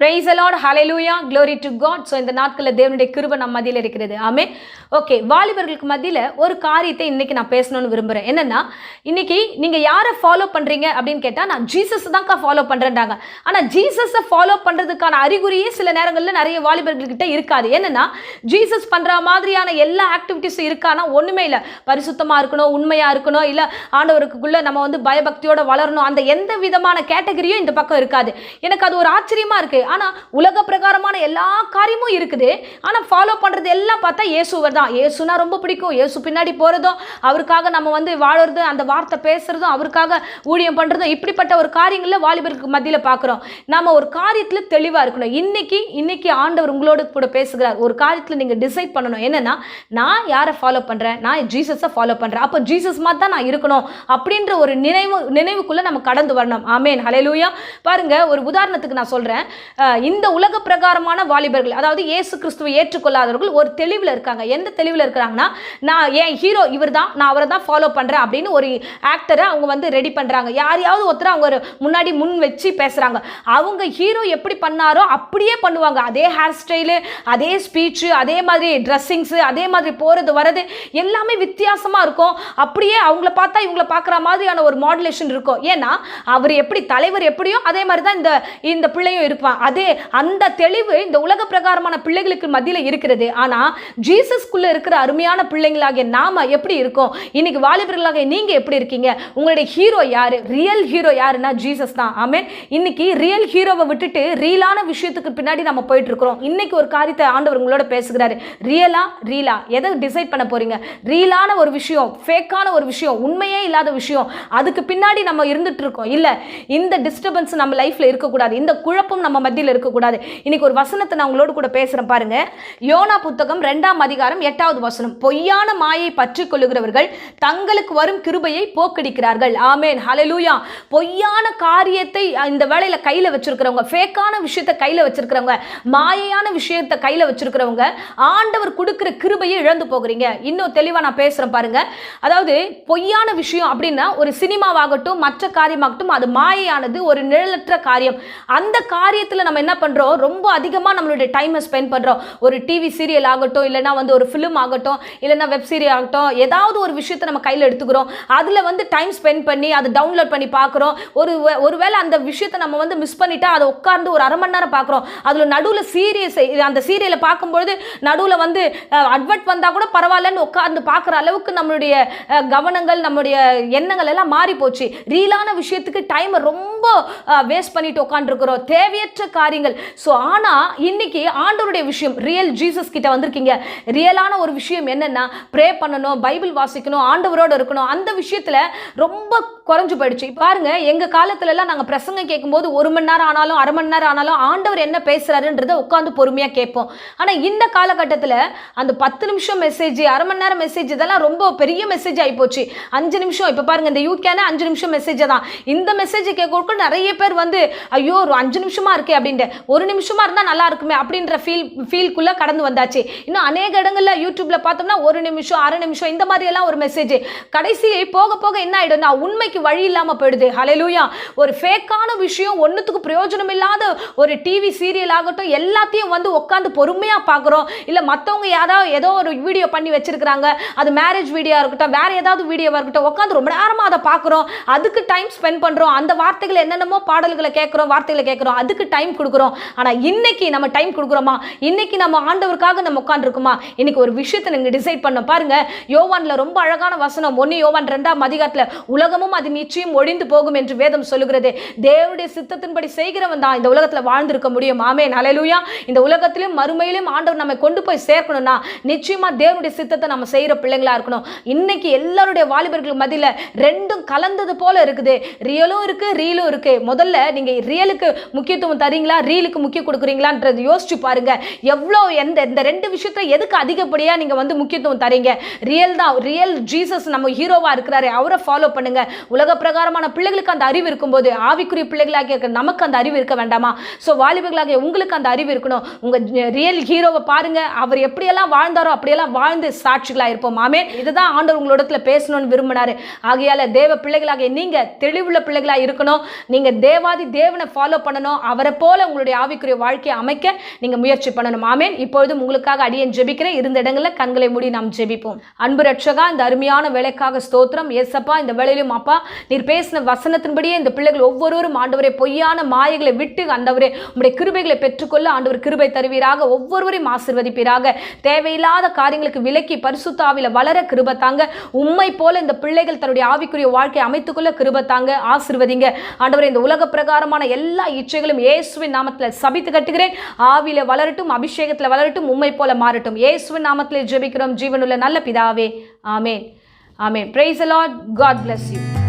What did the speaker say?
Praise the Lord, hallelujah, glory to God. So இந்த நாட்களில் தேவனுடைய கிருபை நம்ம மத்தியில் இருக்கிறது. ஆமென். ஓகே, வாலிபர்களுக்கு மத்தியில் ஒரு காரியத்தை இன்னைக்கு நான் பேசணும்னு விரும்புகிறேன். என்னன்னா, இன்னைக்கு நீங்க யாரை ஃபாலோ பண்றீங்க அப்படின்னு கேட்டால், நான் ஜீசஸ் தான்க்கா ஃபாலோ பண்றேன்றாங்க. ஆனால் ஜீசஸை ஃபாலோ பண்றதுக்கான அறிகுறியே சில நேரங்களில் நிறைய வாலிபர்கள்கிட்ட இருக்காது. என்னன்னா, ஜீசஸ் பண்ற மாதிரியான எல்லா ஆக்டிவிட்டிஸும் இருக்கானா ஒண்ணுமே இல்லை. பரிசுத்தமா இருக்கணும், உண்மையா இருக்கணும், இல்லை ஆண்டவருக்குள்ள நம்ம வந்து பயபக்தியோட வளரணும், அந்த எந்த விதமான கேட்டகரியும் இந்த பக்கம் இருக்காது. எனக்கு அது ஒரு ஆச்சரியமா இருக்கு. ஆனா உலக பிரகாரமான எல்லா காரியமும் இருக்குது. ஆனா ஃபாலோ பண்றது எல்லாம் பார்த்தா இயேசுவர் தான். இயேசுனா ரொம்ப பிடிக்கும். இயேசு பின்னாடி போறதும், அவருக்காக நம்ம வந்து வாழறது, அந்த வார்த்தை பேசுறதும், அவருக்காக ஊழியம் பண்றதும், இப்படிப்பட்ட ஒரு காரியங்கள்ல வாலிபருக்கு மத்தியில பார்க்கிறோம். நாம ஒரு காரியத்துல தெளிவா இருக்கணும். இன்னைக்கு ஆண்டவர் உங்களோட கூட பேசுகிறார். ஒரு காரியத்துல நீங்க டிசைட் பண்ணணும். என்னன்னா, நான் யாரை ஃபாலோ பண்றேன்? நான் ஜீசஸை ஃபாலோ பண்றேன். அப்ப ஜீசஸ் மாதிரி தான் நான் இருக்கணும் அப்படின்ற ஒரு நினைவுக்குள்ள நம்ம கடந்து வரணும். ஆமென், ஹல்லேலூயா. பாருங்க, ஒரு உதாரணத்துக்கு நான் சொல்றேன். இந்த உலக பிரகாரமான வாலிபர்கள், அதாவது இயேசு கிறிஸ்துவை ஏற்றுக்கொள்ளாதவர்கள் ஒரு தெளிவில் இருக்காங்க. எந்த தெளிவில் இருக்கிறாங்கன்னா, நான் என் ஹீரோ இவர் தான், நான் அவரை தான் ஃபாலோ பண்ணுறேன் அப்படின்னு ஒரு ஆக்டரை அவங்க வந்து ரெடி பண்ணுறாங்க. யாரையாவது ஒருத்தர் அவங்க முன்னாடி முன் வச்சு பேசுகிறாங்க. அவங்க ஹீரோ எப்படி பண்ணாரோ அப்படியே பண்ணுவாங்க. அதே ஹேர் ஸ்டைலு, அதே ஸ்பீச்சு, அதே மாதிரி ட்ரெஸ்ஸிங்ஸு, அதே மாதிரி போகிறது வர்றது எல்லாமே வித்தியாசமாக இருக்கும். அப்படியே அவங்கள பார்த்தா இவங்களை பார்க்குற மாதிரியான ஒரு மாடுலேஷன் இருக்கும். ஏன்னா அவர் எப்படி தலைவர் எப்படியோ அதே மாதிரி தான் இந்த பிள்ளையும் இருப்பான். அதே அந்த தெளிவு இந்த உலக பிரகாரமான பிள்ளைகளுக்கு மத்தியில் இருக்கிறது. ஆனா ஜீசஸ்குள்ள இருக்கிற அருமையான பிள்ளைங்களாகிய நாம எப்படி இருக்கோம்? இன்னைக்கு வாலிபர்களாக நீங்க எப்படி இருக்கீங்க? உங்களுடைய ஹீரோ யாரு? ரியல் ஹீரோ யாருன்னா ஜீசஸ் தான். ஆமென். இன்னைக்கு ரியல் ஹீரோவை விட்டுட்டு ரியலான விஷயத்துக்கு பின்னாடி நம்ம போயிட்டு இருக்கிறோம். இன்னைக்கு ஒரு காரியத்தை ஆண்டவர் உங்களோட பேசுகிறாரு. ரீலா எதை டிசைட் பண்ண போறீங்க? ரியலான ஒரு விஷயம், ஃபேக்கான ஒரு விஷயம், உண்மையே இல்லாத விஷயம், அதுக்கு பின்னாடி நம்ம இருந்துட்டு இருக்கோம். இல்ல, இந்த டிஸ்டர்பன்ஸ் நம்ம லைஃப்ல இருக்கக்கூடாது. இந்த குழப்பம் நம்ம மத்தியில் இருக்கக்கூடாது. இன்னைக்கு ஒரு வசனத்தை நான் உங்களோட கூட பேசுறேன் பாருங்க. யோனா புத்தகம் 2ஆம் அதிகாரம் 8வது வசனம். பொய்யான மாயை பற்றிக் கொள்ளுகிறவர்கள் தங்களுக்கு வரும் கிருபையை போக்கடிக்கிறார்கள். ஆமென், ஹல்லேலூயா. பொய்யான காரியத்தை இந்த வேளையில கையில வச்சிருக்கிறவங்க, ஃபேக்கான விஷயத்தை கையில வச்சிருக்கிறவங்க, மாயையான விஷயத்தை கையில வச்சிருக்கிறவங்க, ஆண்டவர் கொடுக்கிற கிருபையை இழந்து போகிறீங்க. இன்னும் தெளிவா நான் பேசுறேன் பாருங்க. அதாவது பொய்யான விஷயம் அப்படின்னா ஒரு சினிமாவாகட்டும், மற்ற காரியமாகட்டும், அது மாயையானது, ஒரு நிழலற்ற காரியம். அந்த காரியத்தில் நம்ம என்ன பண்றோம்? ரொம்ப அதிகமாக நம்மளுடைய டைமை ஸ்பெண்ட் பண்றோம். ஒரு டிவி சீரியல் ஆகட்டும், இல்லைன்னா வந்து ஒரு ஃபிலிம் ஆகட்டும், இல்லைன்னா வெப் சீரியல் ஆகட்டும், ஏதாவது ஒரு விஷயத்தை நம்ம கையில் எடுத்துக்கிறோம். அதில் வந்து டைம் ஸ்பெண்ட் பண்ணி அதை டவுன்லோட் பண்ணி பார்க்குறோம். ஒருவேளை அந்த விஷயத்தை நம்ம வந்து மிஸ் பண்ணிட்டா அதை உட்கார்ந்து ஒரு அரை மணி நேரம் பார்க்குறோம். அதில் நடுவில் அந்த சீரியலை பார்க்கும்பொழுது நடுவில் வந்து அட்வர்ட் வந்தால் கூட பரவாயில்லன்னு உட்கார்ந்து பார்க்குற அளவுக்கு நம்மளுடைய கவனங்கள், நம்மளுடைய எண்ணங்கள் எல்லாம் மாறி போச்சு. ரீலான விஷயத்துக்கு டைமை ரொம்ப வேஸ்ட் பண்ணிட்டு உட்காந்துருக்கிறோம், தேவையற்ற காரியங்கள். ஸோ ஆனால் இன்னைக்கு ஆண்டவருடைய விஷயம், ரியல் ஜீசஸ் கிட்ட வந்திருக்கீங்க. ரியலான ஒரு விஷயம் என்னன்னா, ப்ரே பண்ணணும், பைபிள் வாசிக்கணும், ஆண்டவரோட இருக்கணும். அந்த விஷயத்தில் ரொம்ப குறைஞ்சு போயிடுச்சு. பாருங்க, எங்கள் காலத்துலலாம் நாங்கள் பிரசங்கம் கேட்கும்போது 1 மணி நேரம் ஆனாலும், அரை மணி நேரம் ஆனாலும் ஆண்டவர் என்ன பேசுறாருன்றதை உட்காந்து பொறுமையாக கேட்போம். ஆனால் இந்த காலகட்டத்தில் அந்த 10 நிமிஷம் மெசேஜ், அரை மணி நேரம் மெசேஜ், இதெல்லாம் ரொம்ப பெரிய மெசேஜ் ஆகி போச்சு. 5 நிமிஷம், இப்போ பாருங்க, இந்த யூகேனா 5 நிமிஷம் மெசேஜ் தான். இந்த மெசேஜ் கேட்க நிறைய பேர் வந்து ஐயோ ஒரு 5 நிமிஷமா இருக்கே அப்படின்ட்டு, 1 நிமிஷமா இருந்தால் நல்லா இருக்குமே அப்படின்ற ஃபீல்குள்ளே கடந்து வந்தாச்சு. இன்னும் அநேக இடங்களில் யூடியூப்ல பார்த்தோம்னா 1 நிமிஷம், அரை நிமிஷம், இந்த மாதிரி எல்லாம் ஒரு மெசேஜ். கடைசி போக போக என்ன ஆயிடும்னா உண்மைக்கு வழி இல்லாமல் போயிடுது. ஹல்லேலூயா. ஒரு ஃபேக்கான விஷயம், ஒன்றுத்துக்கு பிரயோஜனம் இல்லாத ஒரு டிவி சீரியல் ஆகட்டும், எல்லாத்தையும் வந்து உட்காந்து பொறுமையாக பார்க்குறோம். இல்லை மற்றவங்க ஏதோ ஒரு வீடியோ பண்ணி வச்சிருக்கிறாங்க, அது மேரேஜ் வீடியோ இருக்கட்டும், வேற ஏதாவது வீடியோவாக இருக்கட்டும், உட்காந்து ரொம்ப நேரமாக அதை பார்க்குறோம். அதுக்கு டைம் ஸ்பெண்ட் பண்ணுறோம். அந்த வார்த்தைகள் என்னென்னமோ பாடல்களை கேட்குறோம், வார்த்தைகளை கேட்குறோம், அதுக்கு டைம் கொடுக்குறோம். ஆனால் இன்னைக்கு நம்ம டைம் கொடுக்குறோமா? இன்னைக்கு நம்ம ஆண்டவருக்காக நம்ம உட்காந்துருக்குமா? இன்னைக்கு ஒரு விஷயத்தை நீங்கள் டிசைட் பண்ண பாருங்க. யோவான்ல ரொம்ப அழகான வசனம், 1 யோவான் 2ஆம் அதிகாரத்தில், உலகமும் அது நிச்சயம் ஒழிந்து போகும் என்று வேதம் சொல்லுகிறது. தேவனுடைய சித்தத்தின்படி செய்கிறவன் தான் இந்த உலகத்தில் வாழ்ந்திருக்க முடியும். ஆமென், ஹல்லேலூயா. இந்த உலகத்திலும் மறுமையிலும் ஆண்டவர் நம்ம கொண்டு போய் சேர்க்கணும்னா நிச்சயமா தேவனுடைய சித்தத்தை நம்ம செய்யற பிள்ளைங்களா இருக்கணும். இன்னைக்கு எல்லாருடைய வாலிபர்கள் மத்தியில் ரெண்டும் கலந்தது போல இருக்குது. ரியலும் இருக்கு, ரீலும் இருக்கு. முதல்ல நீங்க ரியலுக்கு முக்கியத்துவம் தரீங்களா, ரீலுக்கு முக்கியம் கொடுக்குறீங்களான்றது யோசிச்சு பாருங்க. எவ்வளோ இந்த 2 விஷயத்தை எதுக்கு அதிகப்படியாக நீங்கள் வந்து முக்கியத்துவம் தரீங்க? ரியல் தான், ரியல் ஜீசஸ் நம்ம ஹீரோவா இருக்கிறாரு, அவரை ஃபாலோ பண்ணுங்க. உலக பிரகாரமான பிள்ளைகளுக்கு அந்த அறிவு இருக்கும்போது ஆவிக்குரிய பிள்ளைகளாக இருக்க நமக்கு அந்த அறிவு இருக்க வேண்டாமா? ஸோ வாலிபர்களாக உங்களுக்கு அந்த அறிவு இருக்கணும். உங்கள் ரியல் ஹீரோவை பாருங்க, அவர் எப்படியெல்லாம் வாழ்ந்தாரோ அப்படியெல்லாம் வாழ்ந்து சாட்சிகளாக இருப்போம். ஆமென். இதுதான் ஆண்டவர் உங்களோட பேசணும்னு விரும்பினாரு. ஆகையால தேவ பிள்ளைகளாக நீங்க தெளிவுள்ள பிள்ளைகளாக இருக்கணும். நீங்க தேவாதி தேவனை ஃபாலோ பண்ணணும். அவரை போல உங்களுடைய ஆவிக்குரிய வாழ்க்கையை அமைக்க நீங்க முயற்சி பண்ணணும். ஆமென். இப்பொழுதும் உங்களுக்காக அடியேன் ஜெபிக்கிறேன். இருந்த இடங்களில் கண்களை மூடி நாம் ஜெபிப்போம். அன்பு ரட்சகா, இந்த அருமையான வேலைக்காக ஸ்தோத்திரம். ஏசப்பா, இந்த வேளையிலும் அப்பா நீர் பேசின வசனத்தின்படியே இந்த பிள்ளைகள் ஒவ்வொருவரும் ஆண்டவரே பொய்யான மாயைகளை விட்டு ஆண்டவரே உம்முடைய கிருபைகளை பெற்றுக்கொள்ள ஆண்டவர் கிருபை தருவீராக. ஒவ்வொருவரையும் ஆசீர்வதிப்பீராக. தேவையில்லாத காரியங்களுக்கு விலக்கி பரிசுத்த ஆவியில வளர கிருபை தாங்க. உம்மை போல இந்த பிள்ளைகள் தன்னுடைய ஆவிக்குரிய வாழ்க்கையை அமைத்துக்கொள்ள கிருபை தாங்க. ஆசீர்வதிங்க ஆண்டவரே. இந்த உலக பிரகாரமான எல்லா இச்சைகளும் இயேசுவின் நாமத்தில் சபித்து கட்டுகிறேன். ஆவியில வளரட்டும், அபிஷேகத்தில் வளரட்டும், உம்மை போல மாறட்டும். இயேசுவின் நாமத்தில் ஜெபிக்கிறோம் ஜீவனுள்ள நல்ல பிதாவே. ஆமென். ஆமென். Praise the Lord. God bless you.